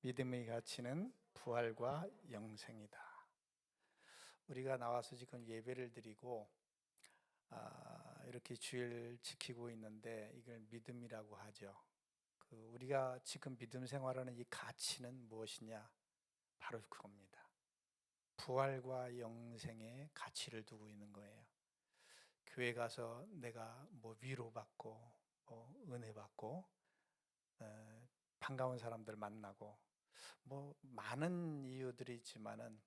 믿음의 가치는 부활과 영생이다. 우리가 나와서 지금 예배를 드리고 이렇게 주일 지키고 있는데 이걸 믿음이라고 하죠. 우리가 지금 믿음 생활하는 이 가치는 무엇이냐? 바로 그겁니다. 부활과 영생의 가치를 두고 있는 거예요. 교회 가서 내가 위로받고 은혜 받고 반가운 사람들 만나고 많은 이유들이 있지만은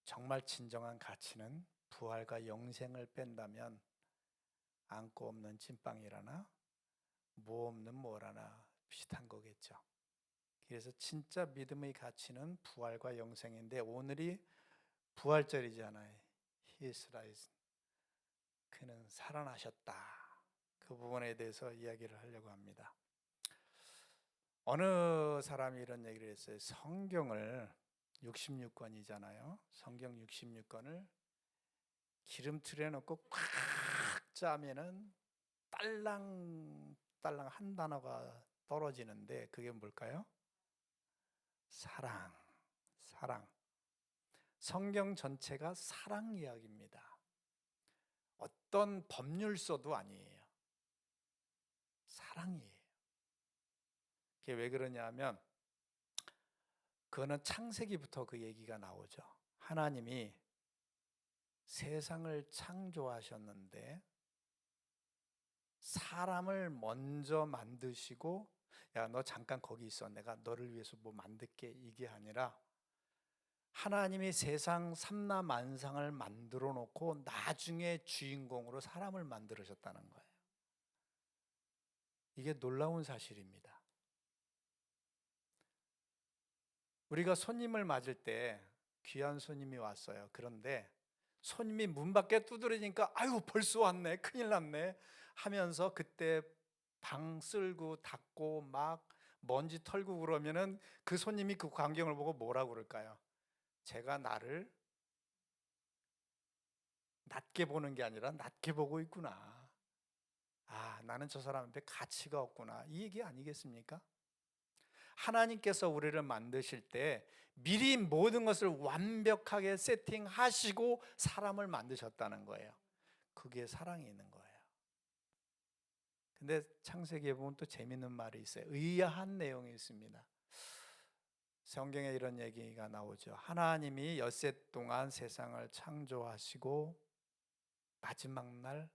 정말 진정한 가치는 부활과 영생을 뺀다면 안고 없는 찐빵이라나 뭐 없는 뭐라나 비슷한 거겠죠. 그래서 진짜 믿음의 가치는 부활과 영생인데 오늘이 부활절이잖아요. He is risen. 그는 살아나셨다. 그 부분에 대해서 이야기를 하려고 합니다. 어느 사람이 이런 얘기를 했어요. 성경을 66권이잖아요. 성경 66권을 기름틀에 넣고 꽉 짜면은 딸랑딸랑 한 단어가 떨어지는데 그게 뭘까요? 사랑. 사랑. 성경 전체가 사랑 이야기입니다. 어떤 법률서도 아니에요. 사랑이에요. 그게 왜 그러냐면 그거는 창세기부터 그 얘기가 나오죠. 하나님이 세상을 창조하셨는데 사람을 먼저 만드시고 야, 너 잠깐 거기 있어. 내가 너를 위해서 뭐 만들게. 이게 아니라 하나님이 세상 삼라만상을 만들어 놓고 나중에 주인공으로 사람을 만들으셨다는 거예요. 이게 놀라운 사실입니다. 우리가 손님을 맞을 때 귀한 손님이 왔어요. 그런데 손님이 문 밖에 두드리니까 아유 벌써 왔네, 큰일 났네 하면서 그때 방 쓸고 닫고 막 먼지 털고 그러면은 그 손님이 그 광경을 보고 뭐라고 그럴까요? 제가 나를 낮게 보는 게 아니라 낮게 보고 있구나. 나는 저 사람한테 가치가 없구나. 이 얘기 아니겠습니까? 하나님께서 우리를 만드실 때 미리 모든 것을 완벽하게 세팅하시고 사람을 만드셨다는 거예요. 그게 사랑이 있는 거예요. 근데 창세기에 보면 또 재밌는 말이 있어요. 의아한 내용이 있습니다. 성경에 이런 얘기가 나오죠. 하나님이 엿새 동안 세상을 창조하시고 마지막 날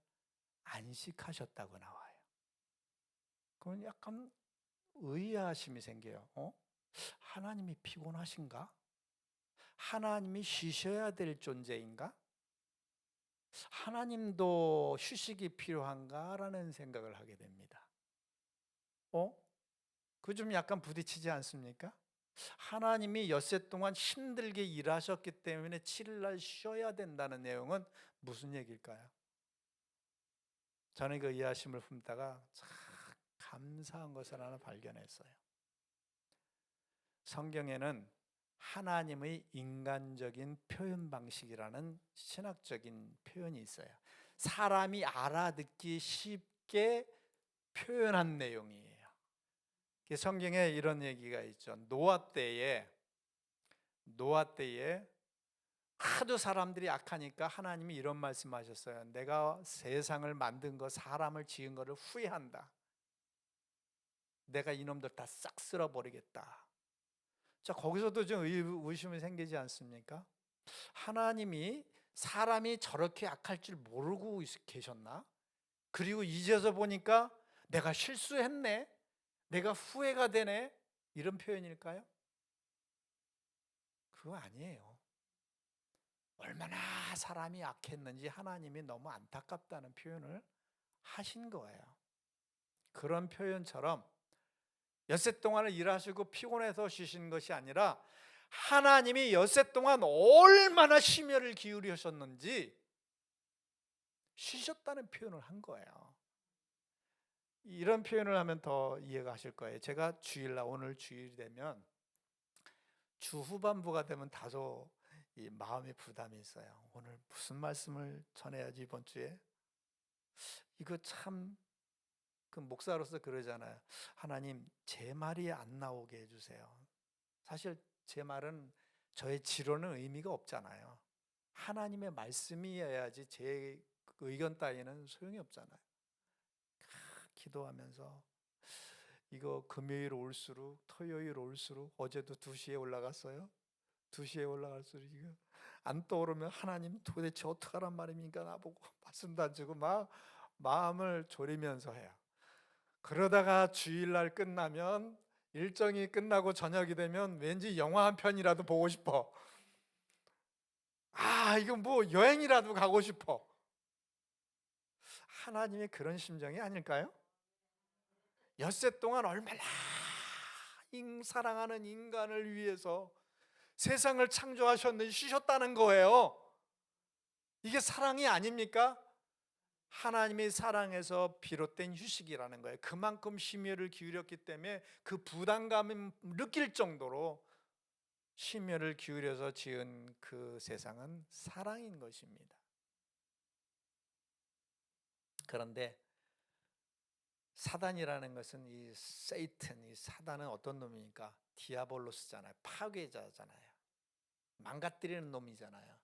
안식하셨다고 나와요. 그건 약간 의아심이 생겨요. 하나님이 피곤하신가? 하나님이 쉬셔야 될 존재인가? 하나님도 휴식이 필요한가라는 생각을 하게 됩니다. 그 좀 약간 부딪히지 않습니까? 하나님이 엿새 동안 힘들게 일하셨기 때문에 7일 날 쉬어야 된다는 내용은 무슨 얘기일까요? 저는 그 이해심을 품다가 참 감사한 것을 하나 발견했어요. 성경에는 하나님의 인간적인 표현 방식이라는 신학적인 표현이 있어요. 사람이 알아듣기 쉽게 표현한 내용이에요. 성경에 이런 얘기가 있죠. 노아 때에 하도 사람들이 악하니까 하나님이 이런 말씀하셨어요. 내가 세상을 만든 거, 사람을 지은 거를 후회한다. 내가 이놈들 다 싹 쓸어버리겠다. 자, 거기서도 좀 의심이 생기지 않습니까? 하나님이 사람이 저렇게 악할 줄 모르고 계셨나? 그리고 이제서 보니까 내가 실수했네, 내가 후회가 되네, 이런 표현일까요? 그거 아니에요. 얼마나 사람이 악했는지 하나님이 너무 안타깝다는 표현을 하신 거예요. 그런 표현처럼 엿새 동안을 일하시고 피곤해서 쉬신 것이 아니라 하나님이 엿새 동안 얼마나 심혈을 기울이셨는지 쉬셨다는 표현을 한 거예요. 이런 표현을 하면 더 이해가 하실 거예요. 제가 주일날, 오늘 주일이 되면 주 후반부가 되면 다소 이 마음의 부담이 있어요. 오늘 무슨 말씀을 전해야지 이번 주에? 이거 참, 그 목사로서 그러잖아요. 하나님, 제 말이 안 나오게 해주세요. 사실 제 말은 저의 지론은 의미가 없잖아요. 하나님의 말씀이어야지 제 의견 따위는 소용이 없잖아요. 기도하면서 이거 금요일 올수록 토요일 올수록 어제도 2시에 올라갔어요. 2시에 올라갈수록 이거 안 떠오르면 하나님 도대체 어떡하란 말입니까? 나보고 말씀도 안 주고 막 마음을 졸이면서 해요. 그러다가 주일날 끝나면 일정이 끝나고 저녁이 되면 왠지 영화 한 편이라도 보고 싶어. 이거 뭐 여행이라도 가고 싶어. 하나님의 그런 심정이 아닐까요? 엿새 동안 얼마나 사랑하는 인간을 위해서 세상을 창조하셨는지 쉬셨다는 거예요. 이게 사랑이 아닙니까? 하나님의 사랑에서 비롯된 휴식이라는 거예요. 그만큼 심혈을 기울였기 때문에 그 부담감을 느낄 정도로 심혈을 기울여서 지은 그 세상은 사랑인 것입니다. 그런데 사단이라는 것은 이 세이튼, 이 사단은 어떤 놈입니까? 디아볼로스잖아요. 파괴자잖아요. 망가뜨리는 놈이잖아요.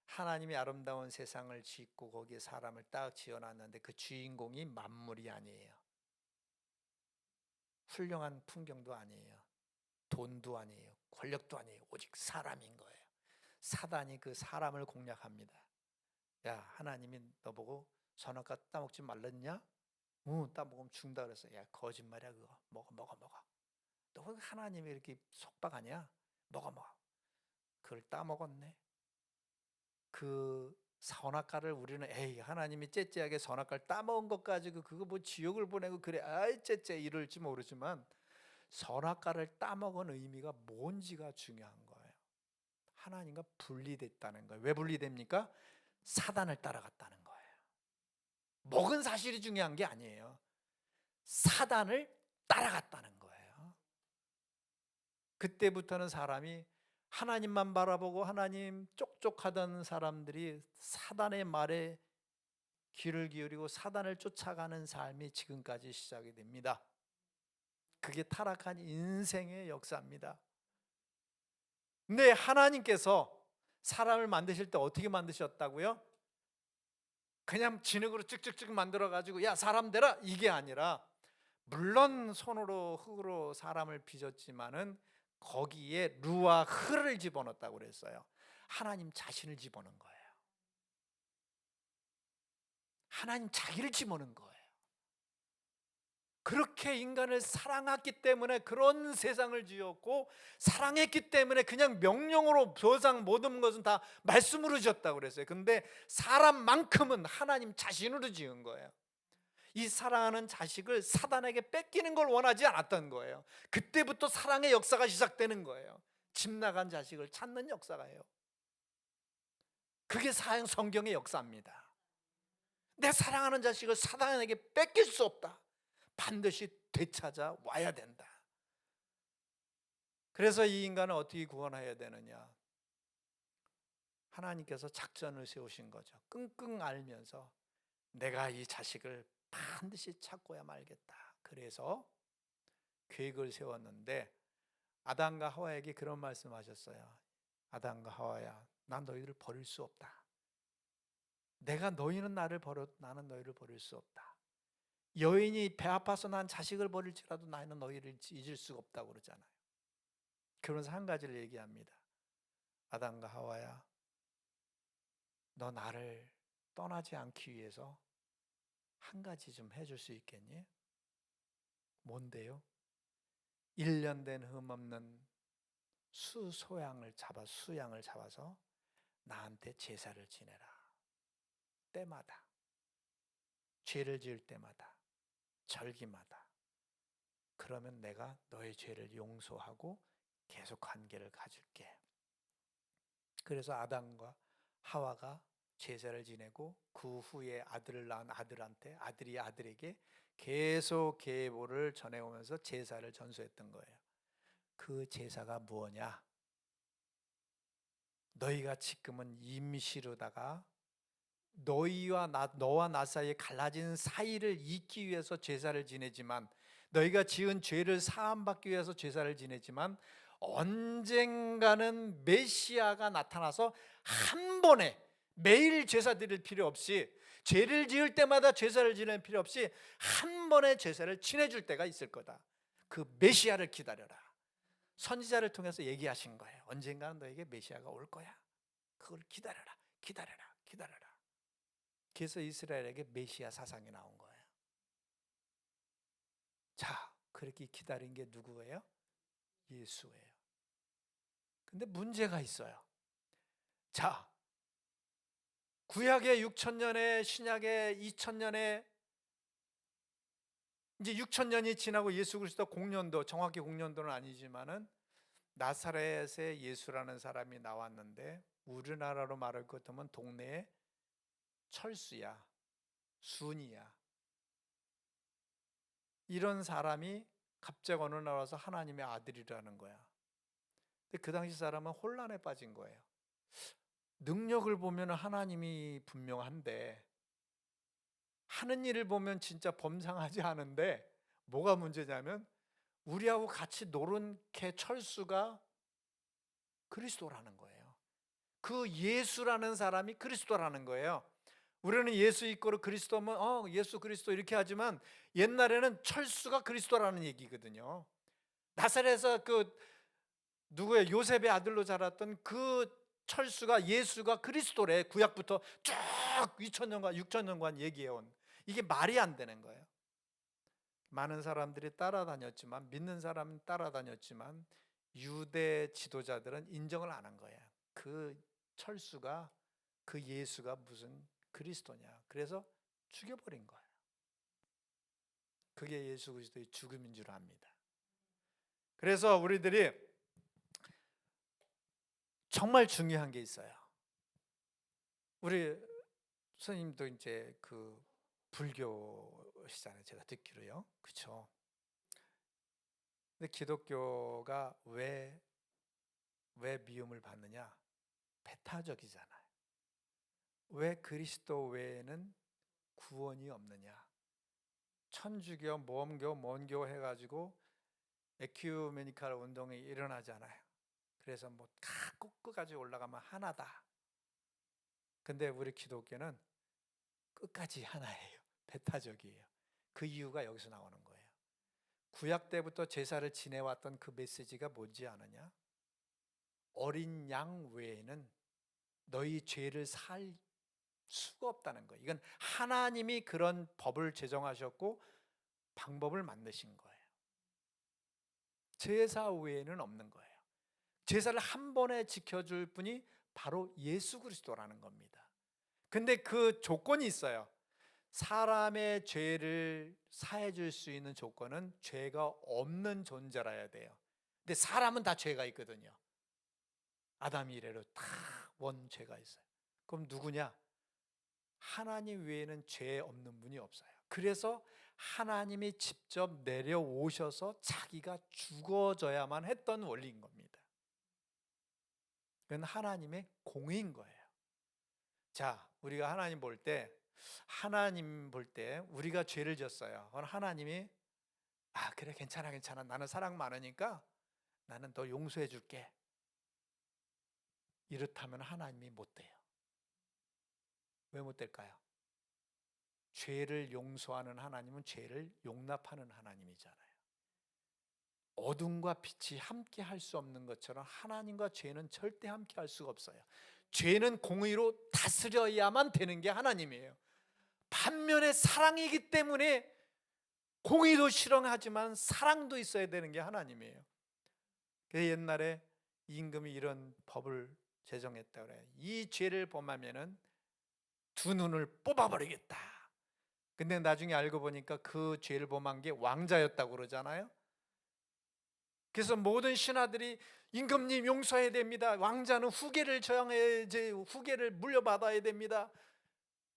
하나님이 아름다운 세상을 짓고 거기에 사람을 딱 지어놨는데 그 주인공이 만물이 아니에요. 훌륭한 풍경도 아니에요. 돈도 아니에요. 권력도 아니에요. 오직 사람인 거예요. 사단이 그 사람을 공략합니다. 야, 하나님이 너보고 선악과 따먹지 말랬냐? 따먹으면 죽는다 그랬어. 야, 거짓말이야 그거. 먹어. 너 하나님이 이렇게 속박하냐? 먹어. 그걸 따먹었네. 그 선악과를 우리는 하나님이 째째하게 선악과를 따먹은 것 가지고 그거 뭐 지옥을 보내고 그래 째째 이럴지 모르지만 선악과를 따먹은 의미가 뭔지가 중요한 거예요. 하나님과 분리됐다는 거예요. 왜 분리됩니까? 사단을 따라갔다는 거예요. 먹은 사실이 중요한 게 아니에요. 사단을 따라갔다는 거예요. 그때부터는 사람이 하나님만 바라보고 하나님 쪽쪽하던 사람들이 사단의 말에 귀를 기울이고 사단을 쫓아가는 삶이 지금까지 시작이 됩니다. 그게 타락한 인생의 역사입니다. 근데 하나님께서 사람을 만드실 때 어떻게 만드셨다고요? 그냥 진흙으로 쭉쭉쭉 만들어가지고 야 사람 되라 이게 아니라 물론 손으로 흙으로 사람을 빚었지만은 거기에 루와 흙을 집어넣었다고 그랬어요. 하나님 자신을 집어넣은 거예요. 하나님 자기를 집어넣은 거예요. 그렇게 인간을 사랑했기 때문에 그런 세상을 지었고 사랑했기 때문에 그냥 명령으로 세상 모든 것은 다 말씀으로 지었다고 그랬어요. 근데 사람만큼은 하나님 자신으로 지은 거예요. 이 사랑하는 자식을 사단에게 뺏기는 걸 원하지 않았던 거예요. 그때부터 사랑의 역사가 시작되는 거예요. 집 나간 자식을 찾는 역사가요. 그게 성경의 역사입니다. 내 사랑하는 자식을 사단에게 뺏길 수 없다. 반드시 되찾아 와야 된다. 그래서 이 인간을 어떻게 구원해야 되느냐? 하나님께서 작전을 세우신 거죠. 끙끙 앓면서 내가 이 자식을 반드시 찾고야 말겠다. 그래서 계획을 세웠는데 아담과 하와에게 그런 말씀하셨어요. 아담과 하와야, 난 너희를 버릴 수 없다. 내가 너희는 나를 버려 나는 너희를 버릴 수 없다. 여인이 배 아파서 난 자식을 버릴지라도 나는 너희를 잊을 수가 없다고 그러잖아요. 그러면서 한 가지를 얘기합니다. 아담과 하와야, 너 나를 떠나지 않기 위해서 한 가지 좀 해줄 수 있겠니? 뭔데요? 1년 된 흠없는 수양을 잡아서 나한테 제사를 지내라. 때마다, 죄를 지을 때마다, 절기마다. 그러면 내가 너의 죄를 용서하고 계속 관계를 가질게. 그래서 아담과 하와가 제사를 지내고 그 후에 아들을 낳은 아들이 아들에게 계속 계보를 전해오면서 제사를 전수했던 거예요. 그 제사가 무엇냐? 너희가 지금은 임시로다가 너와 나 사이에 갈라진 사이를 잇기 위해서 제사를 지내지만 너희가 지은 죄를 사함받기 위해서 제사를 지냈지만 언젠가는 메시아가 나타나서 한 번에 매일 제사 드릴 필요 없이, 죄를 지을 때마다 제사를 지낼 필요 없이 한 번에 제사를 지내줄 때가 있을 거다. 그 메시아를 기다려라. 선지자를 통해서 얘기하신 거예요. 언젠가는 너에게 메시아가 올 거야. 그걸 기다려라, 기다려라, 기다려라. 그래서 이스라엘에게 메시아 사상이 나온 거예요. 자, 그렇게 기다린 게 누구예요? 예수예요. 근데 문제가 있어요. 자, 구약의 6,000년에, 신약의 2,000년에, 이제 6,000년이 지나고 예수 그리스도 공년도, 정확히 공년도는 아니지만은 나사렛에 예수라는 사람이 나왔는데, 우리나라로 말할 것 같으면 동네에 철수야, 순이야, 이런 사람이 갑자기 어느 날 와서 하나님의 아들이라는 거야. 근데 그 당시 사람은 혼란에 빠진 거예요. 능력을 보면 하나님이 분명한데, 하는 일을 보면 진짜 범상하지 않은데, 뭐가 문제냐면 우리하고 같이 노는 개 철수가 그리스도라는 거예요. 그 예수라는 사람이 그리스도라는 거예요. 우리는 예수 이꼬르 그리스도면 예수 그리스도 이렇게 하지만 옛날에는 철수가 그리스도라는 얘기거든요. 나사렛에서 그 누구의 요셉의 아들로 자랐던 그 철수가 예수가 그리스도래. 구약부터 쭉 2,000년간 6,000년간 얘기해온, 이게 말이 안 되는 거예요. 많은 사람들이 따라다녔지만, 믿는 사람은 따라다녔지만 유대 지도자들은 인정을 안 한 거예요. 그 철수가, 그 예수가 무슨 그리스도냐. 그래서 죽여버린 거예요. 그게 예수 그리스도의 죽음인 줄 압니다. 그래서 우리들이 정말 중요한 게 있어요. 우리 스님도 이제 그 불교시잖아요. 제가 듣기로요. 그렇죠? 근데 기독교가 왜 미움을 받느냐? 배타적이잖아요. 왜 그리스도 외에는 구원이 없느냐? 천주교, 모험교, мон교 해가지고 에큐메니칼 운동이 일어나잖아요. 그래서 뭐 끝까지 올라가면 하나다. 근데 우리 기독교는 끝까지 하나예요. 배타적이에요. 그 이유가 여기서 나오는 거예요. 구약 때부터 제사를 지내왔던 그 메시지가 뭔지 아느냐? 어린 양 외에는 너희 죄를 살 수가 없다는 거예요. 이건 하나님이 그런 법을 제정하셨고 방법을 만드신 거예요. 제사 외에는 없는 거예요. 제사를 한 번에 지켜줄 분이 바로 예수 그리스도라는 겁니다. 근데 그 조건이 있어요. 사람의 죄를 사해 줄 수 있는 조건은 죄가 없는 존재라야 돼요. 근데 사람은 다 죄가 있거든요. 아담 이래로 다 원죄가 있어요. 그럼 누구냐? 하나님 외에는 죄 없는 분이 없어요. 그래서 하나님이 직접 내려오셔서 자기가 죽어져야만 했던 원리인 겁니다. 그건 하나님의 공의인 거예요. 자, 우리가 하나님 볼 때 우리가 죄를 졌어요. 그럼 하나님이 그래, 괜찮아, 나는 사랑 많으니까 나는 더 용서해 줄게. 이렇다면 하나님이 못 돼요. 왜 못 될까요? 죄를 용서하는 하나님은 죄를 용납하는 하나님이잖아요. 어둠과 빛이 함께 할 수 없는 것처럼 하나님과 죄는 절대 함께 할 수가 없어요. 죄는 공의로 다스려야만 되는 게 하나님이에요. 반면에 사랑이기 때문에 공의도 실현하지만 사랑도 있어야 되는 게 하나님이에요. 그래서 옛날에 임금이 이런 법을 제정했다고 그래요. 이 죄를 범하면은 두 눈을 뽑아버리겠다. 근데 나중에 알고 보니까 그 죄를 범한 게 왕자였다고 그러잖아요. 그래서 모든 신하들이 임금님 용서해야 됩니다. 왕자는 후계를 물려받아야 됩니다.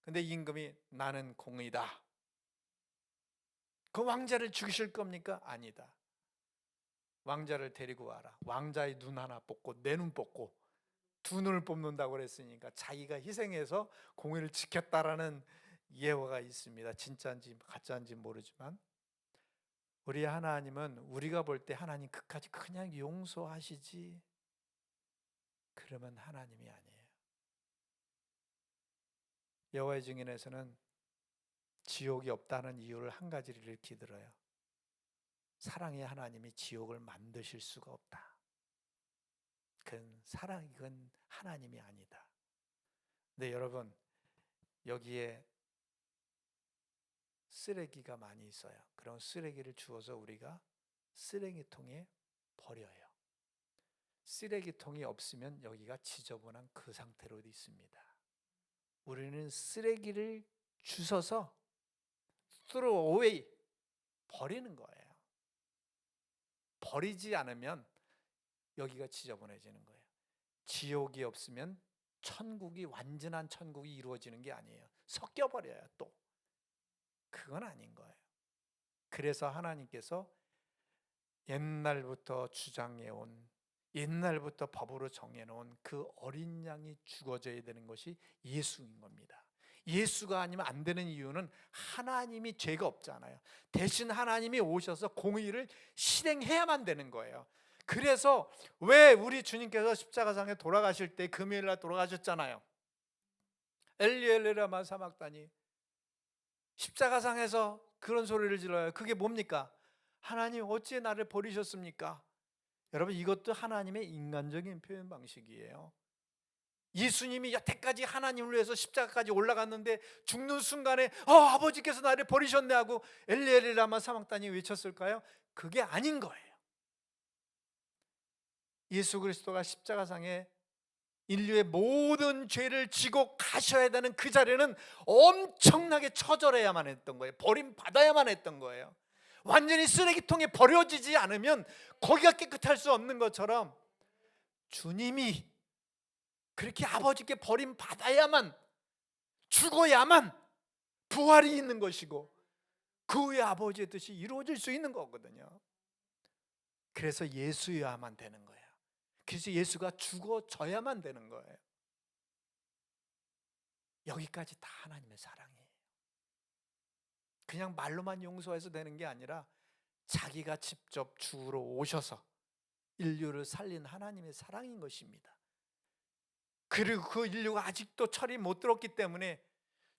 근데 임금이 나는 공의다. 그 왕자를 죽이실 겁니까? 아니다. 왕자를 데리고 와라. 왕자의 눈 하나 뽑고 내 눈 뽑고 두 눈을 뽑는다고 그랬으니까 자기가 희생해서 공의를 지켰다라는 예화가 있습니다. 진짜인지 가짜인지 모르지만. 우리 하나님은 우리가 볼 때 하나님 그까지 그냥 용서하시지, 그러면 하나님이 아니에요. 여호와의 증인에서는 지옥이 없다는 이유를 한 가지를 이렇게 들어요. 사랑의 하나님이 지옥을 만드실 수가 없다. 그건 사랑이건 하나님이 아니다. 근데 여러분, 여기에 쓰레기가 많이 있어요. 그런 쓰레기를 주워서 우리가 쓰레기통에 버려요. 쓰레기통이 없으면 여기가 지저분한 그 상태로 있습니다. 우리는 쓰레기를 주워서 throw away, 버리는 거예요. 버리지 않으면 여기가 지저분해지는 거예요. 지옥이 없으면 천국이, 완전한 천국이 이루어지는 게 아니에요. 섞여버려요. 또 그건 아닌 거예요. 그래서 하나님께서 옛날부터 주장해온, 옛날부터 법으로 정해놓은 그 어린 양이 죽어져야 되는 것이 예수인 겁니다. 예수가 아니면 안 되는 이유는 하나님이 죄가 없잖아요. 대신 하나님이 오셔서 공의를 실행해야만 되는 거예요. 그래서 왜 우리 주님께서 십자가상에 돌아가실 때 금요일날 돌아가셨잖아요. 엘리 엘리 라마 사막다니, 십자가상에서 그런 소리를 질러요. 그게 뭡니까? 하나님 어찌 나를 버리셨습니까? 여러분, 이것도 하나님의 인간적인 표현 방식이에요. 예수님이 여태까지 하나님을 위해서 십자가까지 올라갔는데 죽는 순간에 아버지께서 나를 버리셨네 하고 엘리 엘리 라마 사막다니 외쳤을까요? 그게 아닌 거예요. 예수 그리스도가 십자가상에 인류의 모든 죄를 지고 가셔야 되는 그 자리는 엄청나게 처절해야만 했던 거예요. 버림받아야만 했던 거예요. 완전히 쓰레기통에 버려지지 않으면 거기가 깨끗할 수 없는 것처럼 주님이 그렇게 아버지께 버림받아야만, 죽어야만 부활이 있는 것이고 그 후에 아버지의 뜻이 이루어질 수 있는 거거든요. 그래서 예수여야만 되는 거예요. 그래서 예수가 죽어져야만 되는 거예요. 여기까지 다 하나님의 사랑이에요. 그냥 말로만 용서해서 되는 게 아니라 자기가 직접 주로 오셔서 인류를 살린 하나님의 사랑인 것입니다. 그리고 그 인류가 아직도 철이 못 들었기 때문에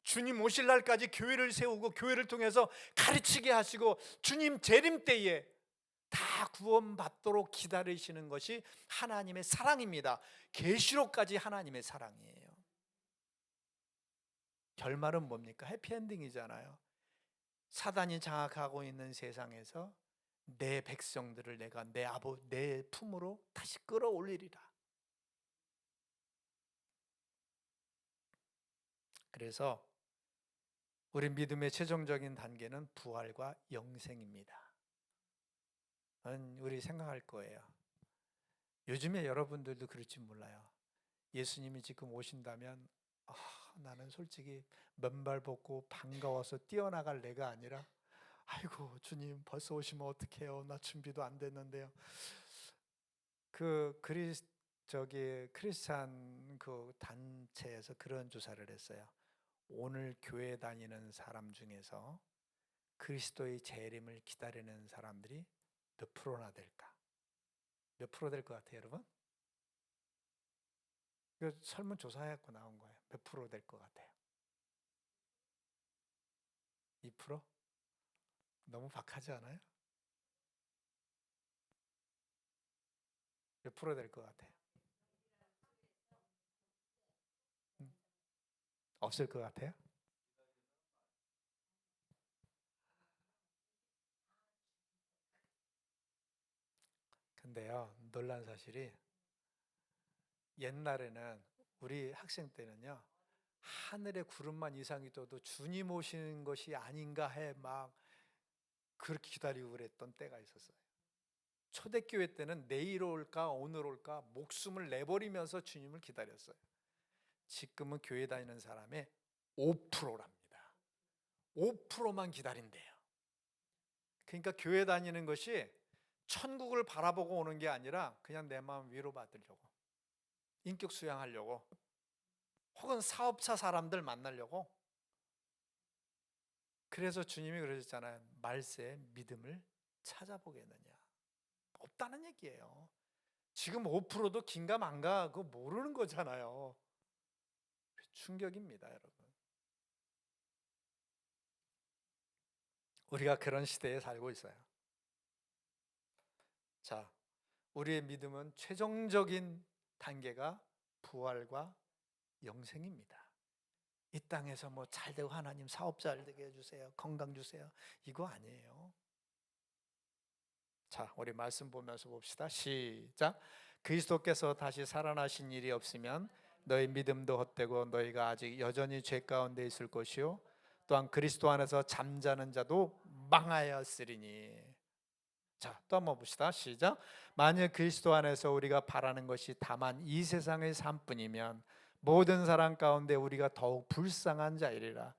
주님 오실 날까지 교회를 세우고 교회를 통해서 가르치게 하시고 주님 재림 때에 다 구원받도록 기다리시는 것이 하나님의 사랑입니다. 계시록까지 하나님의 사랑이에요. 결말은 뭡니까? 해피엔딩이잖아요. 사단이 장악하고 있는 세상에서 내 백성들을 내가 내 품으로 다시 끌어올리리라. 그래서 우리 믿음의 최종적인 단계는 부활과 영생입니다. 우리 생각할 거예요. 요즘에 여러분들도 그럴지 몰라요. 예수님이 지금 오신다면 나는 솔직히 맨발 벗고 반가워서 뛰어나갈 내가 아니라 아이고 주님 벌써 오시면 어떡해요, 나 준비도 안 됐는데요. 크리스찬 그 단체에서 그런 조사를 했어요. 오늘 교회 다니는 사람 중에서 그리스도의 재림을 기다리는 사람들이 몇 프로나 될까? 몇 프로 될 것 같아요, 여러분? 이거 설문조사해갖고 나온 거예요. 몇 프로 될 것 같아요? 2%? 너무 박하지 않아요? 몇 프로 될 것 같아요? 없을 것 같아요? 근데요, 놀란 사실이 옛날에는 우리 학생 때는요, 하늘에 구름만 이상이 떠도 주님 오시는 것이 아닌가 해 막 그렇게 기다리고 그랬던 때가 있었어요. 초대교회 때는 내일 올까 오늘 올까 목숨을 내버리면서 주님을 기다렸어요. 지금은 교회 다니는 사람의 5%랍니다. 5%만 기다린대요. 그러니까 교회 다니는 것이 천국을 바라보고 오는 게 아니라 그냥 내 마음 위로받으려고, 인격 수양하려고, 혹은 사업차 사람들 만나려고. 그래서 주님이 그러셨잖아요. 말세에 믿음을 찾아보겠느냐? 없다는 얘기예요. 지금 5%도 긴가 망가 그거 모르는 거잖아요. 충격입니다, 여러분. 우리가 그런 시대에 살고 있어요. 자, 우리의 믿음은 최종적인 단계가 부활과 영생입니다. 이 땅에서 뭐 잘되고 하나님 사업 잘 되게 해주세요, 건강 주세요, 이거 아니에요. 자, 우리 말씀 보면서 봅시다. 시작. 그리스도께서 다시 살아나신 일이 없으면 너희 믿음도 헛되고 너희가 아직 여전히 죄 가운데 있을 것이요 또한 그리스도 안에서 잠자는 자도 망하였으리니. 자, 또 한번 봅시다. 시작. 만일 그리스도 안에서 우리가 바라는 것이 다만 이 세상의 삶뿐이면 모든 사람 가운데 우리가 더욱 불쌍한 자이리라.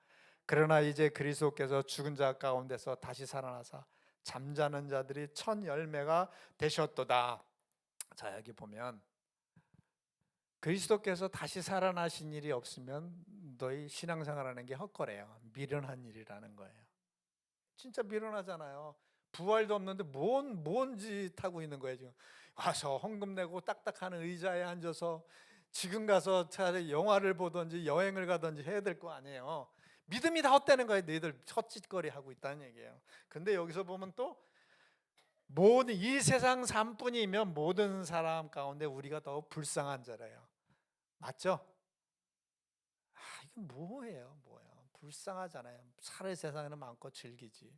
그러나 이제 그리스도께서 죽은 자 가운데서 다시 살아나사 잠자는 자들이 첫 열매가 되셨도다. 자, 여기 보면 그리스도께서 다시 살아나신 일이 없으면 너희 신앙생활하는 게 헛거래요. 미련한 일이라는 거예요. 진짜 미련하잖아요. 부활도 없는데 뭔 짓 하고 있는 거예요. 지금 와서 헌금 내고 딱딱한 의자에 앉아서 지금 가서 차라리 영화를 보든지 여행을 가든지 해야 될 거 아니에요. 믿음이 다 헛되는 거예요. 너희들 헛짓거리 하고 있다는 얘기예요. 근데 여기서 보면 또 모든 이 세상 삶뿐이면 모든 사람 가운데 우리가 더 불쌍한 자래요. 맞죠? 이건 뭐예요? 불쌍하잖아요. 차라리 세상에는 많고 즐기지.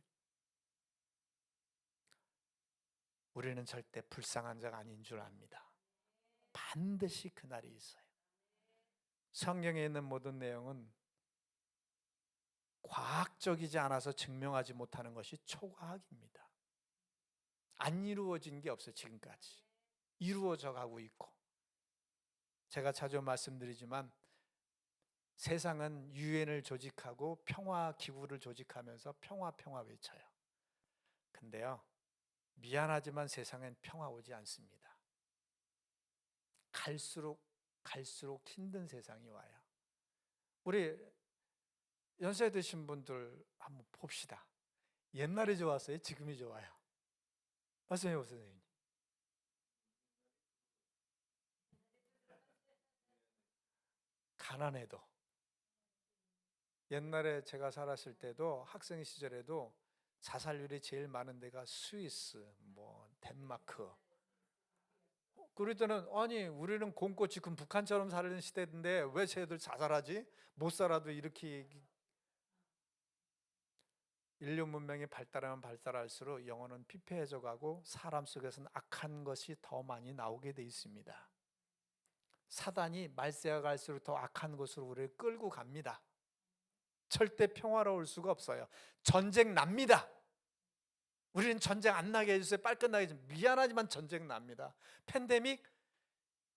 우리는 절대 불쌍한 자가 아닌 줄 압니다. 반드시 그날이 있어요. 성경에 있는 모든 내용은 과학적이지 않아서 증명하지 못하는 것이 초과학입니다. 안 이루어진 게 없어요. 지금까지 이루어져 가고 있고, 제가 자주 말씀드리지만 세상은 유엔을 조직하고 평화 기구를 조직하면서 평화 외쳐요. 근데요, 미안하지만 세상엔 평화 오지 않습니다. 갈수록 힘든 세상이 와요. 우리 연세 드신 분들 한번 봅시다. 옛날이 좋았어요? 지금이 좋아요? 말씀해 보세요, 선생님. 가난해도. 옛날에 제가 살았을 때도 학생 시절에도 자살률이 제일 많은 데가 스위스, 뭐 덴마크. 그럴 때는 아니 우리는 곰고 지금 북한처럼 사는 시대인데 왜 쟤들 자살하지? 못 살아도 이렇게. 인류 문명이 발달하면 발달할수록 영혼은 피폐해져 가고 사람 속에서는 악한 것이 더 많이 나오게 돼 있습니다. 사단이 말세가 갈수록 더 악한 곳으로 우리를 끌고 갑니다. 절대 평화로울 수가 없어요. 전쟁 납니다. 우리는 전쟁 안 나게 해주세요. 빨리 끝나게 해주세요. 미안하지만 전쟁 납니다. 팬데믹,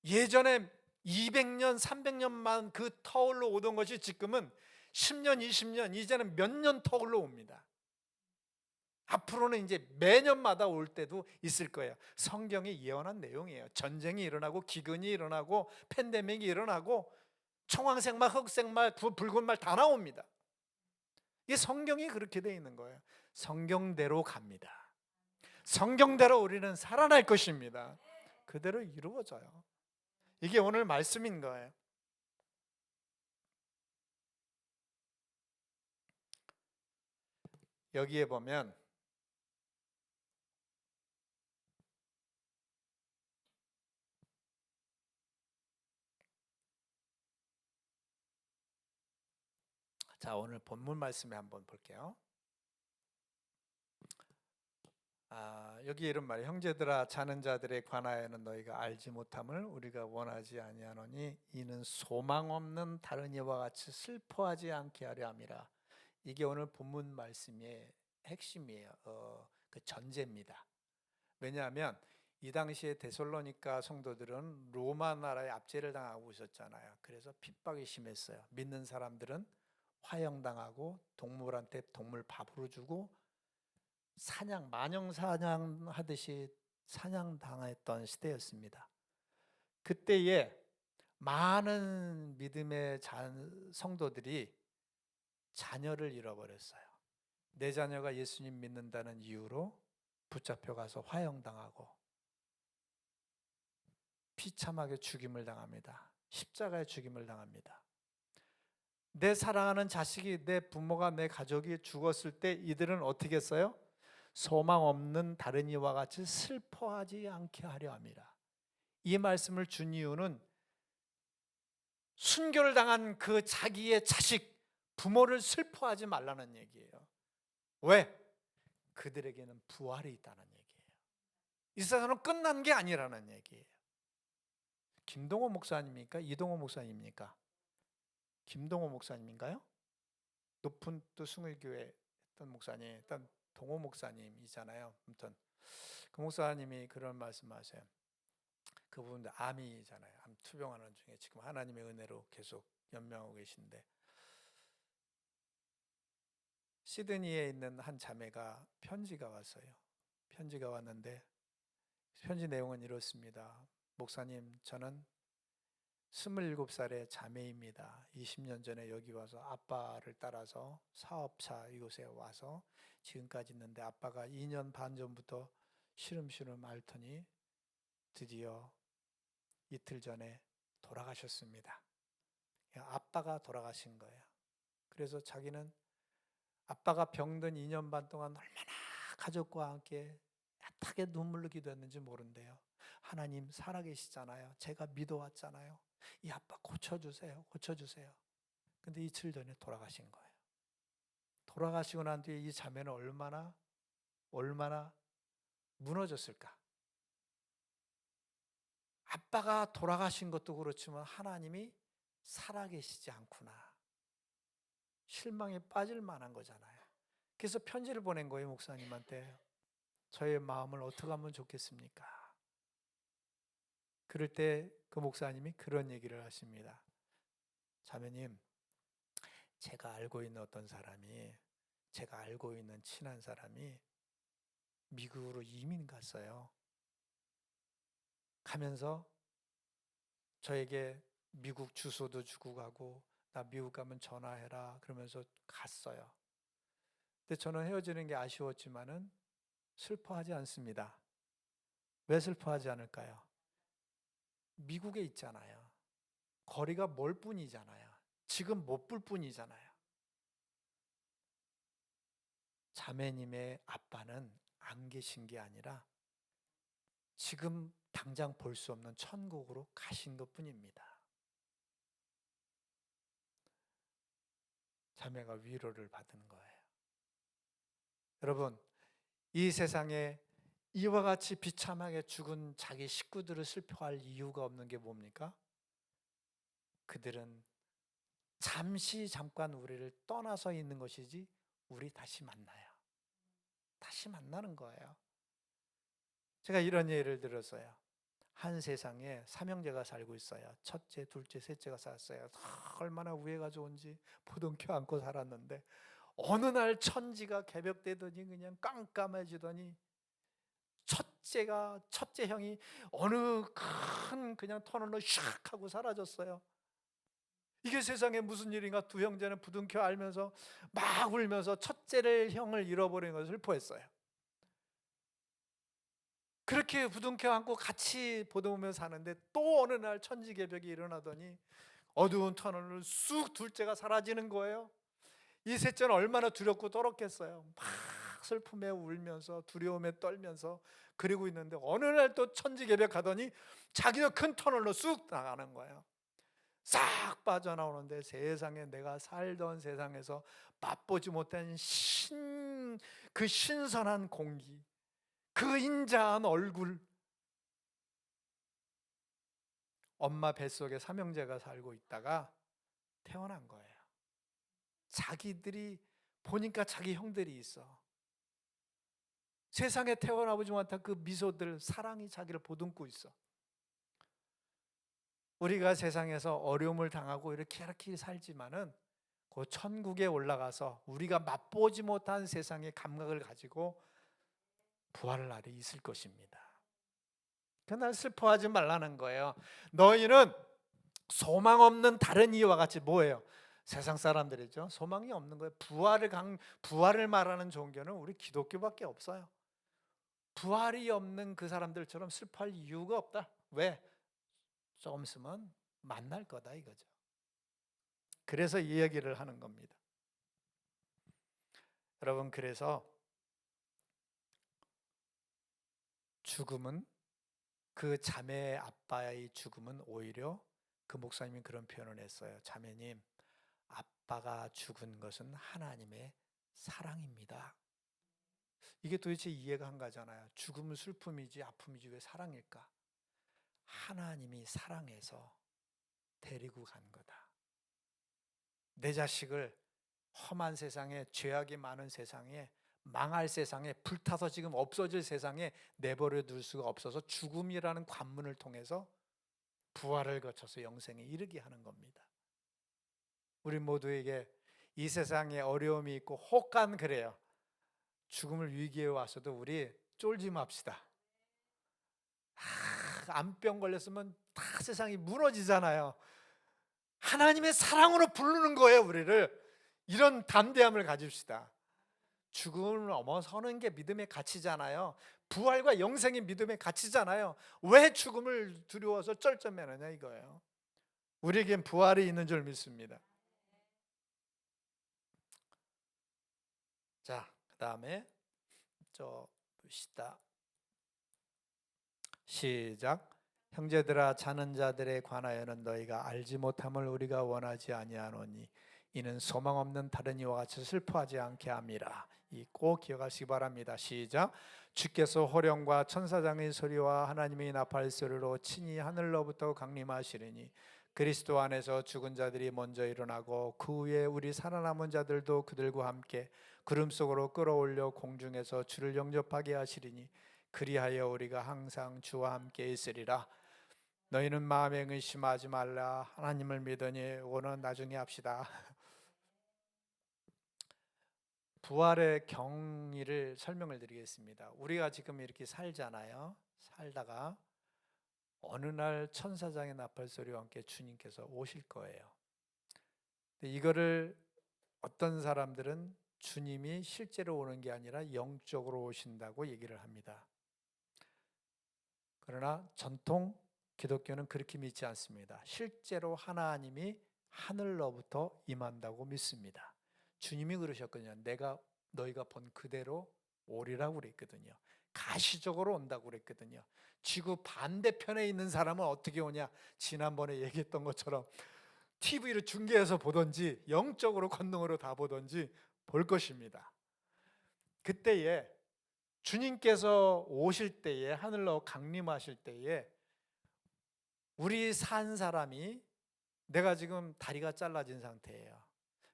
예전에 200년, 300년만 그 터울로 오던 것이 지금은 10년, 20년, 이제는 몇 년 터울로 옵니다. 앞으로는 이제 매년마다 올 때도 있을 거예요. 성경이 예언한 내용이에요. 전쟁이 일어나고 기근이 일어나고 팬데믹이 일어나고 청황색말, 흑색말, 붉은 말 다 나옵니다. 이게 성경이 그렇게 되어 있는 거예요. 성경대로 갑니다. 성경대로 우리는 살아날 것입니다. 그대로 이루어져요. 이게 오늘 말씀인 거예요. 여기에 보면 자, 오늘 본문 말씀에 한번 볼게요. 여기 이런 말이에요. 형제들아, 자는 자들에 관하여는 너희가 알지 못함을 우리가 원하지 아니하노니 이는 소망 없는 다른 이와 같이 슬퍼하지 않게 하려 함이라. 이게 오늘 본문 말씀의 핵심이에요. 그 전제입니다. 왜냐하면 이 당시에 데살로니가 성도들은 로마 나라의 압제를 당하고 있었잖아요. 그래서 핍박이 심했어요. 믿는 사람들은 화형당하고 동물한테 동물 밥으로 주고 마녀 사냥하듯이 사냥당했던 시대였습니다. 그때에 많은 믿음의 성도들이 자녀를 잃어버렸어요. 내 자녀가 예수님 믿는다는 이유로 붙잡혀 가서 화형당하고 비참하게 죽임을 당합니다. 십자가에 죽임을 당합니다. 내 사랑하는 자식이, 내 부모가, 내 가족이 죽었을 때 이들은 어떻게 했어요? 소망 없는 다른 이와 같이 슬퍼하지 않게 하려 합니다. 이 말씀을 준 이유는 순교를 당한 그 자기의 자식, 부모를 슬퍼하지 말라는 얘기예요. 왜? 그들에게는 부활이 있다는 얘기예요. 이 세상은 끝난 게 아니라는 얘기예요. 김동호 목사님입니까? 이동호 목사님입니까? 김동호 목사님인가요? 높은 또 숭일교회 했던 목사님, 일단 동호 목사님이잖아요. 아무튼 그 목사님이 그런 말씀하세요. 그분도 암이잖아요. 암 투병하는 중에 지금 하나님의 은혜로 계속 연명하고 계신데, 시드니에 있는 한 자매가 편지가 왔어요. 편지가 왔는데 편지 내용은 이렇습니다. 목사님, 저는 27살의 자매입니다. 20년 전에 여기 와서 아빠를 따라서 사업차 이곳에 와서 지금까지 있는데, 아빠가 2년 반 전부터 시름시름 앓더니 드디어 이틀 전에 돌아가셨습니다. 아빠가 돌아가신 거예요. 그래서 자기는 아빠가 병든 2년 반 동안 얼마나 가족과 함께 애타게 눈물로 기도했는지 모른대요. 하나님 살아계시잖아요. 제가 믿어왔잖아요. 이 아빠 고쳐주세요. 고쳐주세요. 근데 이틀 전에 돌아가신 거예요. 돌아가시고 난 뒤에 이 자매는 얼마나 무너졌을까. 아빠가 돌아가신 것도 그렇지만 하나님이 살아계시지 않구나. 실망에 빠질 만한 거잖아요. 그래서 편지를 보낸 거예요, 목사님한테. 저의 마음을 어떻게 하면 좋겠습니까? 그럴 때 그 목사님이 그런 얘기를 하십니다. 자매님, 제가 알고 있는 제가 알고 있는 친한 사람이 미국으로 이민 갔어요. 가면서 저에게 미국 주소도 주고 가고, 나 미국 가면 전화해라 그러면서 갔어요. 근데 저는 헤어지는 게 아쉬웠지만은 슬퍼하지 않습니다. 왜 슬퍼하지 않을까요? 미국에 있잖아요. 거리가 멀 뿐이잖아요. 지금 못 볼 뿐이잖아요. 자매님의 아빠는 안 계신 게 아니라 지금 당장 볼 수 없는 천국으로 가신 것 뿐입니다. 자매가 위로를 받은 거예요. 여러분, 이 세상에 이와 같이 비참하게 죽은 자기 식구들을 슬퍼할 이유가 없는 게 뭡니까? 그들은 잠깐 우리를 떠나서 있는 것이지 우리 다시 만나요. 다시 만나는 거예요. 제가 이런 예를 들었어요. 한 세상에 삼형제가 살고 있어요. 첫째, 둘째, 셋째가 살았어요. 얼마나 우애가 좋은지 부둥켜 안고 살았는데 어느 날 천지가 개벽되더니 그냥 깜깜해지더니 첫째 형이 어느 큰 그냥 터널로 샥 하고 사라졌어요. 이게 세상에 무슨 일인가. 두 형제는 부둥켜 알면서 막 울면서 첫째를 형을 잃어버린 것을 슬퍼했어요. 그렇게 부둥켜 안고 같이 보듬으며 사는데 또 어느 날 천지개벽이 일어나더니 어두운 터널로 쑥 둘째가 사라지는 거예요. 이 셋째는 얼마나 두렵고 떨었겠어요. 막 슬픔에 울면서 두려움에 떨면서 그러고 있는데 어느 날 또 천지개벽하더니 자기도 큰 터널로 쑥 나가는 거예요. 싹 빠져나오는데 세상에 내가 살던 세상에서 맛보지 못한 그 신선한 공기, 그 인자한 얼굴, 엄마 뱃속에 삼형제가 살고 있다가 태어난 거예요. 자기들이 보니까 자기 형들이 있어. 세상에 태어나보지 못한 그 미소들, 사랑이 자기를 보듬고 있어. 우리가 세상에서 어려움을 당하고 이렇게 살지만은 그 천국에 올라가서 우리가 맛보지 못한 세상의 감각을 가지고 부활할 날이 있을 것입니다. 그날 슬퍼하지 말라는 거예요. 너희는 소망 없는 다른 이와 같이 뭐예요? 세상 사람들이죠. 소망이 없는 거예요. 부활을 말하는 종교는 우리 기독교밖에 없어요. 부활이 없는 그 사람들처럼 슬퍼할 이유가 없다. 왜? 조금 있으면 만날 거다 이거죠. 그래서 이 얘기를 하는 겁니다. 여러분, 그래서 죽음은, 그 자매의 아빠의 죽음은 오히려, 그 목사님이 그런 표현을 했어요. 자매님, 아빠가 죽은 것은 하나님의 사랑입니다. 이게 도대체 이해가 안 가잖아요. 죽음은 슬픔이지 아픔이지 왜 사랑일까? 하나님이 사랑해서 데리고 간 거다. 내 자식을 험한 세상에, 죄악이 많은 세상에, 망할 세상에, 불타서 지금 없어질 세상에 내버려 둘 수가 없어서 죽음이라는 관문을 통해서 부활을 거쳐서 영생에 이르게 하는 겁니다. 우리 모두에게 이 세상에 어려움이 있고 혹간 그래요. 죽음을 위기에 와서도 우리 쫄지 맙시다. 암병 걸렸으면 다 세상이 무너지잖아요. 하나님의 사랑으로 부르는 거예요, 우리를. 이런 담대함을 가집시다. 죽음을 넘어서는 게 믿음의 가치잖아요. 부활과 영생이 믿음의 가치잖아요. 왜 죽음을 두려워서 쩔쩔매느냐 이거예요. 우리에겐 부활이 있는 줄 믿습니다. 자, 그 다음에 봅시다. 시작. 형제들아, 자는 자들에 관하여는 너희가 알지 못함을 우리가 원하지 아니하노니 이는 소망 없는 다른 이와 같이 슬퍼하지 않게 함이라. 이 꼭 기억하시기 바랍니다. 시작. 주께서 호령과 천사장의 소리와 하나님의 나팔 소리로 친히 하늘로부터 강림하시리니 그리스도 안에서 죽은 자들이 먼저 일어나고 그 후에 우리 살아남은 자들도 그들과 함께 구름 속으로 끌어올려 공중에서 주를 영접하게 하시리니 그리하여 우리가 항상 주와 함께 있으리라. 너희는 마음에 의심하지 말라. 하나님을 믿으니 오늘 나중에 합시다. 부활의 경위를 설명을 드리겠습니다. 우리가 지금 이렇게 살잖아요. 살다가 어느 날 천사장의 나팔 소리와 함께 주님께서 오실 거예요. 근데 이거를 어떤 사람들은 주님이 실제로 오는 게 아니라 영적으로 오신다고 얘기를 합니다. 그러나 전통 기독교는 그렇게 믿지 않습니다. 실제로 하나님이 하늘로부터 임한다고 믿습니다. 주님이 그러셨거든요. 내가 너희가 본 그대로 오리라고 그랬거든요. 가시적으로 온다고 그랬거든요. 지구 반대편에 있는 사람은 어떻게 오냐? 지난번에 얘기했던 것처럼 TV로 중계해서 보든지 영적으로 권능으로 다 보든지 볼 것입니다. 그때에 주님께서 오실 때에, 하늘로 강림하실 때에 우리 산 사람이, 내가 지금 다리가 잘라진 상태예요.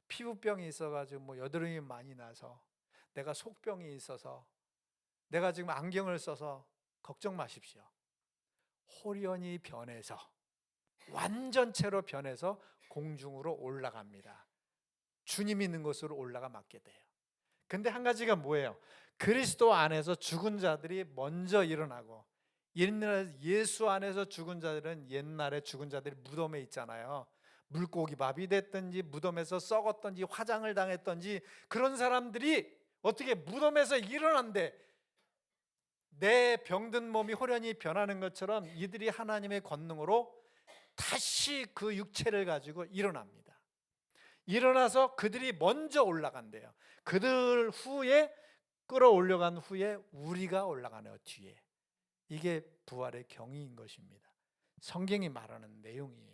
피부병이 있어가지고 뭐 여드름이 많이 나서, 내가 속병이 있어서, 내가 지금 안경을 써서 걱정 마십시오. 홀연히 변해서, 완전체로 변해서 공중으로 올라갑니다. 주님 있는 곳으로 올라가 맞게 돼요. 근데 한 가지가 뭐예요? 그리스도 안에서 죽은 자들이 먼저 일어나고, 옛날에 예수 안에서 죽은 자들은 옛날에 죽은 자들이 무덤에 있잖아요. 물고기 밥이 됐든지 무덤에서 썩었든지 화장을 당했든지 그런 사람들이 어떻게 무덤에서 일어난대. 내 병든 몸이 호련히 변하는 것처럼 이들이 하나님의 권능으로 다시 그 육체를 가지고 일어납니다. 일어나서 그들이 먼저 올라간대요. 그들 후에 끌어올려간 후에 우리가 올라가네요. 뒤에. 이게 부활의 경위인 것입니다. 성경이 말하는 내용이에요.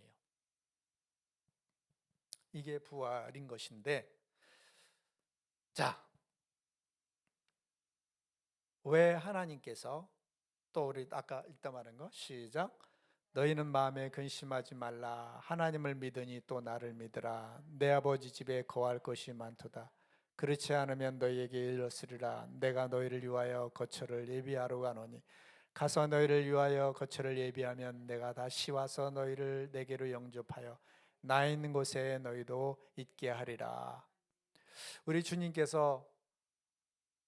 이게 부활인 것인데, 자, 왜 하나님께서, 또 우리 아까 읽다 말한 거 시작. 너희는 마음에 근심하지 말라. 하나님을 믿으니 또 나를 믿으라. 내 아버지 집에 거할 것이 많도다. 그렇지 않으면 너희에게 일렀으리라. 내가 너희를 위하여 거처를 예비하러 가노니 가서 너희를 위하여 거처를 예비하면 내가 다시 와서 너희를 내게로 영접하여 나 있는 곳에 너희도 있게 하리라. 우리 주님께서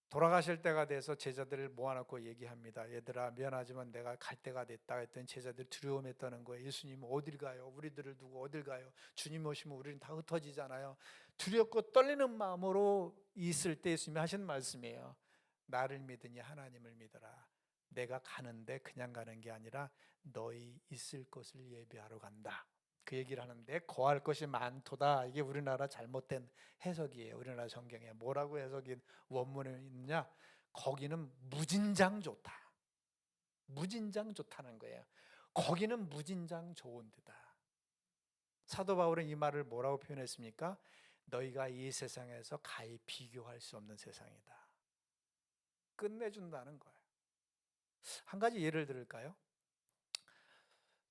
돌아가실 때가 돼서 제자들을 모아놓고 얘기합니다. 얘들아, 미안하지만 내가 갈 때가 됐다 했더니 제자들이 두려움에 떠는 거예요. 예수님 어딜 가요? 우리들을 두고 어딜 가요? 주님 오시면 우리는 다 흩어지잖아요. 두렵고 떨리는 마음으로 있을 때 예수님이 하신 말씀이에요. 나를 믿으니 하나님을 믿어라. 내가 가는데 그냥 가는 게 아니라 너희 있을 곳을 예비하러 간다. 그 얘기를 하는데 거할 것이 많도다. 이게 우리나라 잘못된 해석이에요. 우리나라 성경에 뭐라고 해석이 원문에 있느냐? 거기는 무진장 좋다. 무진장 좋다는 거예요. 거기는 무진장 좋은 데다. 사도 바울은 이 말을 뭐라고 표현했습니까? 너희가 이 세상에서 가히 비교할 수 없는 세상이다. 끝내준다는 거예요. 한 가지 예를 들을까요?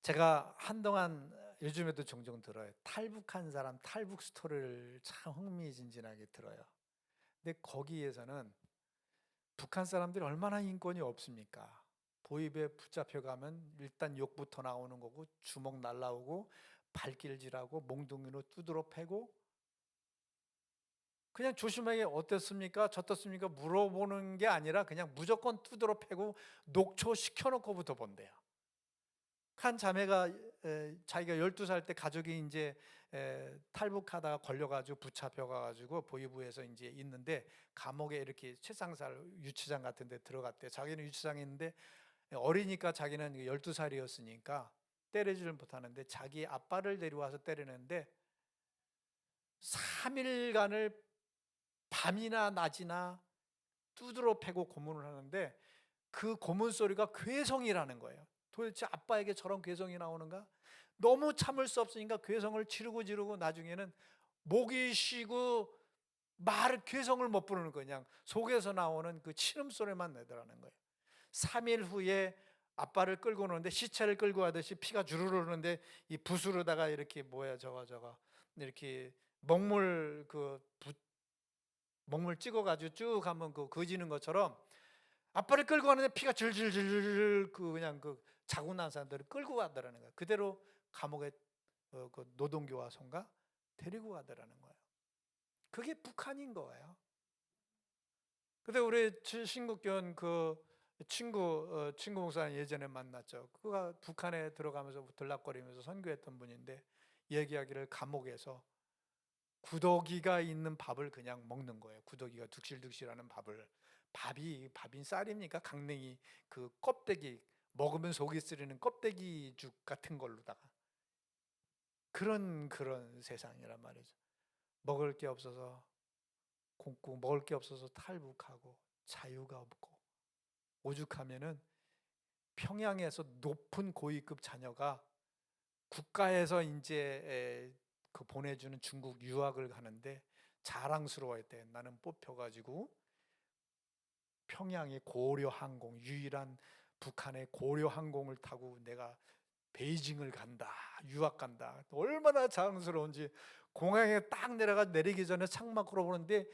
제가 한동안 요즘에도 종종 들어요. 탈북한 사람 탈북 스토리를 참 흥미진진하게 들어요. 근데 거기에서는 북한 사람들이 얼마나 인권이 없습니까? 도입에 붙잡혀가면 일단 욕부터 나오는 거고 주먹 날라오고 발길질하고 몽둥이로 두드러 패고 그냥 조심하게 어땠습니까? 저떻습니까? 물어보는 게 아니라 그냥 무조건 두드러 패고 녹초시켜놓고부터 본대요. 한 자매가 자기가 12살 때 가족이 이제 탈북하다가 걸려가지고 붙잡혀가지고 보위부에서 이제 있는데 감옥에 이렇게 최상살 유치장 같은 데 들어갔대. 자기는 유치장에 있는데 어리니까 자기는 12살이었으니까 때리지를 못하는데 자기 아빠를 데려와서 때리는데 3일간을 밤이나 낮이나 두드러 패고 고문을 하는데 그 고문 소리가 괴성이라는 거예요. 도대체 아빠에게 저런 괴성이 나오는가? 너무 참을 수 없으니까 괴성을 지르고 나중에는 목이 쉬고 괴성을 못 부르는 거예요. 그냥 속에서 나오는 그 치름 소리만 내더라는 거예요. 3일 후에 아빠를 끌고 오는데 시체를 끌고 가듯이 피가 주르르 흐르는데 이 붓으로다가 이렇게 저거 이렇게 먹물 찍어가지고 쭉 한번 그어지는 것처럼 아빠를 끌고 가는데 피가 질질질 그냥 자고 난 사람들을 끌고 가더라는 거예요. 그대로 감옥에 그 노동교화소인가 데리고 가더라는 거예요. 그게 북한인 거예요. 근데 우리 신국교원 친구 목사님 예전에 만났죠. 그가 북한에 들어가면서 들락거리면서 선교했던 분인데 얘기하기를 감옥에서 구더기가 있는 밥을 그냥 먹는 거예요. 구더기가 득실득실하는 밥을. 밥인 쌀입니까? 강냉이 그 껍데기 먹으면 속이 쓰리는 껍데기죽 같은 걸로다가 그런 세상이란 말이죠. 먹을 게 없어서 굶고 먹을 게 없어서 탈북하고 자유가 없고 오죽하면은 평양에서 높은 고위급 자녀가 국가에서 이제 보내주는 중국 유학을 가는데 자랑스러워했대. 나는 뽑혀가지고 평양의 고려항공 유일한 북한의 고려항공을 타고 내가 베이징을 간다, 유학 간다. 얼마나 자랑스러운지 공항에 딱 내리기 전에 창밖으로 보는데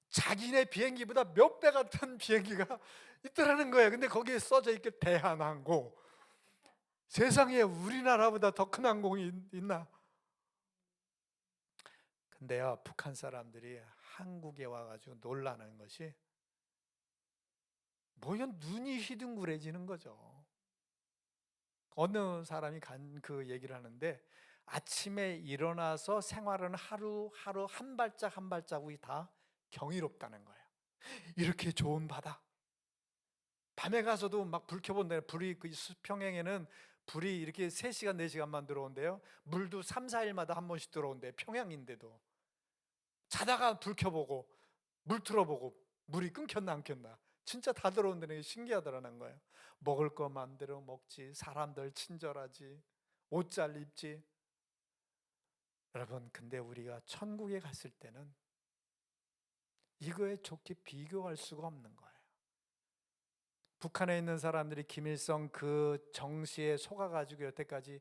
자기네 비행기보다 몇 배 같은 비행기가 있더라는 거예요. 근데 거기에 써져 있게 대한항공. 세상에 우리나라보다 더 큰 항공이 있나? 근데요, 북한 사람들이 한국에 와가지고 놀라는 것이 눈이 휘둥그레지는 거죠. 어느 사람이 그 얘기를 하는데 아침에 일어나서 생활은 하루 한 발짝 한 발자국이 다 경이롭다는 거예요. 이렇게 좋은 바다. 밤에 가서도 막 불 켜본다. 불이 평양에는 불이 이렇게 3시간 4시간만 들어온대요. 물도 3, 4일마다 한 번씩 들어온대. 평양인데도. 자다가 불 켜보고 물 틀어보고 물이 끊겼나 안 켰나. 진짜 다 들어온다는 게 신기하더라는 거예요. 먹을 거 마음대로 먹지, 사람들 친절하지, 옷 잘 입지. 여러분, 근데 우리가 천국에 갔을 때는 이거에 좋게 비교할 수가 없는 거예요. 북한에 있는 사람들이 김일성 그 정시에 속아가지고 여태까지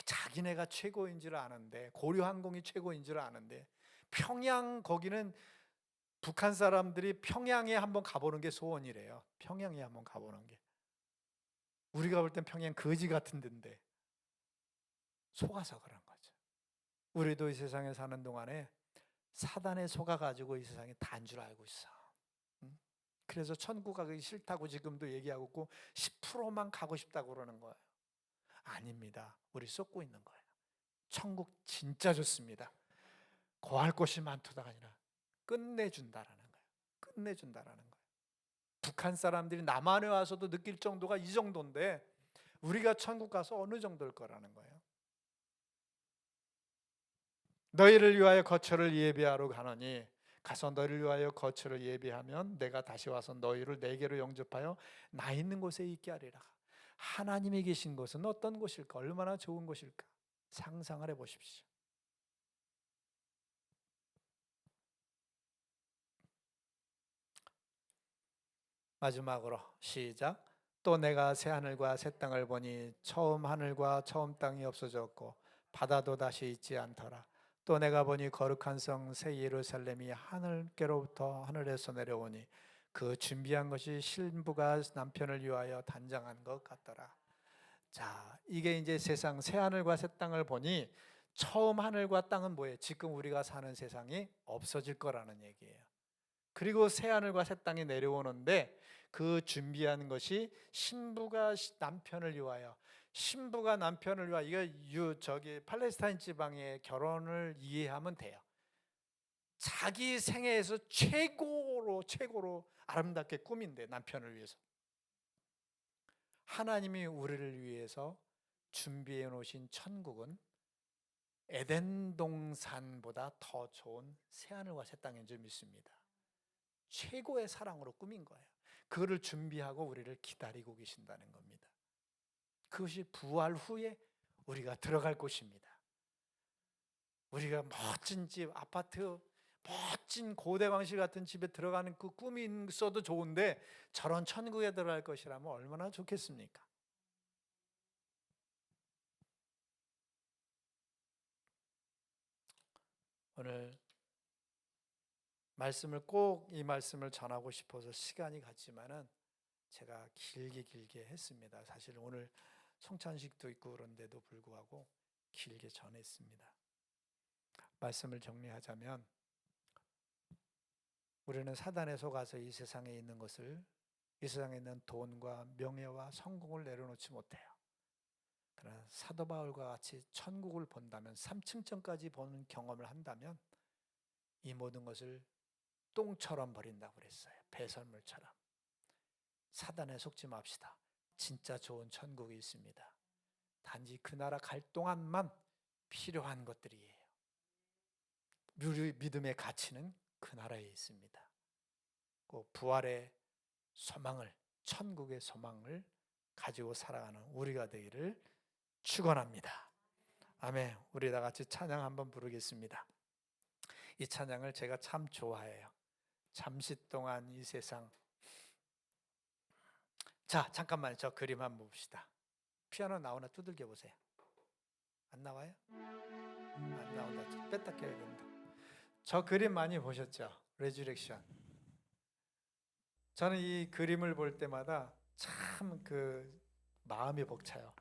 자기네가 최고인 줄 아는데, 고려항공이 최고인 줄 아는데, 평양 거기는 북한 사람들이 평양에 한번 가보는 게 소원이래요. 평양에 한번 가보는 게. 우리가 볼 땐 평양 거지 같은 데인데 속아서 그런 거죠. 우리도 이 세상에 사는 동안에 사단에 속아가지고 이 세상에 다인 줄 알고 있어. 그래서 천국 가기 싫다고 지금도 얘기하고 있고 10%만 가고 싶다고 그러는 거예요. 아닙니다. 우리 쏟고 있는 거예요. 천국 진짜 좋습니다. 거할 곳이 많도다가 아니라 끝내준다라는 거예요. 끝내준다라는 거예요. 북한 사람들이 남한에 와서도 느낄 정도가 이 정도인데 우리가 천국 가서 어느 정도일 거라는 거예요. 너희를 위하여 거처를 예비하러 가노니 가서 너희를 위하여 거처를 예비하면 내가 다시 와서 너희를 내게로 영접하여 나 있는 곳에 있게 하리라. 하나님이 계신 곳은 어떤 곳일까? 얼마나 좋은 곳일까? 상상을 해보십시오. 마지막으로 시작. 또 내가 새 하늘과 새 땅을 보니 처음 하늘과 처음 땅이 없어졌고 바다도 다시 있지 않더라. 또 내가 보니 거룩한 성 새 예루살렘이 하늘께로부터 하늘에서 내려오니 그 준비한 것이 신부가 남편을 위하여 단장한 것 같더라. 자, 이게 이제 세상 새 하늘과 새 땅을 보니 처음 하늘과 땅은 뭐예요? 지금 우리가 사는 세상이 없어질 거라는 얘기예요. 그리고 새 하늘과 새 땅이 내려오는데 그 준비한 것이 신부가 남편을 위하여, 신부가 남편을 위하여, 이거 저기 팔레스타인 지방의 결혼을 이해하면 돼요. 자기 생애에서 최고로 아름답게 꾸민대, 남편을 위해서. 하나님이 우리를 위해서 준비해 놓으신 천국은 에덴 동산보다 더 좋은 새하늘과 새 땅인 줄 믿습니다. 최고의 사랑으로 꾸민 거예요. 그거를 준비하고 우리를 기다리고 계신다는 겁니다. 그것이 부활 후에 우리가 들어갈 곳입니다. 우리가 멋진 집, 아파트, 멋진 고대 왕실 같은 집에 들어가는 그 꿈이 있어도 좋은데 저런 천국에 들어갈 것이라면 얼마나 좋겠습니까? 오늘 말씀을 꼭 이 말씀을 전하고 싶어서 시간이 갔지만은 제가 길게 했습니다. 사실 오늘 성찬식도 있고 그런데도 불구하고 길게 전했습니다. 말씀을 정리하자면 우리는 사단에 속아서 이 세상에 있는 것을, 이 세상에 있는 돈과 명예와 성공을 내려놓지 못해요. 그러나 사도 바울과 같이 천국을 본다면, 3층전까지 보는 경험을 한다면 이 모든 것을 똥처럼 버린다고 그랬어요. 배설물처럼. 사단에 속지 맙시다. 진짜 좋은 천국이 있습니다. 단지 그 나라 갈 동안만 필요한 것들이에요. 우리 믿음의 가치는 그 나라에 있습니다. 꼭 부활의 소망을, 천국의 소망을 가지고 살아가는 우리가 되기를 축원합니다. 아멘. 우리 다 같이 찬양 한번 부르겠습니다. 이 찬양을 제가 참 좋아해요. 잠시 동안 이 세상. 자, 잠깐만 저 그림 한번 봅시다. 피아노 나오나 두들겨 보세요. 안 나와요? 안 나온다. 뺐다 껴야 된다. 저 그림 많이 보셨죠? 레주렉션. 저는 이 그림을 볼 때마다 참 그 마음이 벅차요.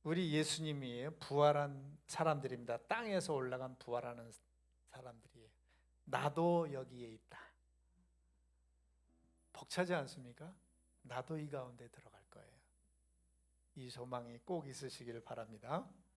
우리 예수님이 부활한 사람들입니다. 땅에서 올라간 부활하는 사람들이에요. 나도 여기에 있다. 벅차지 않습니까? 나도 이 가운데 들어갈 거예요. 이 소망이 꼭 있으시길 바랍니다.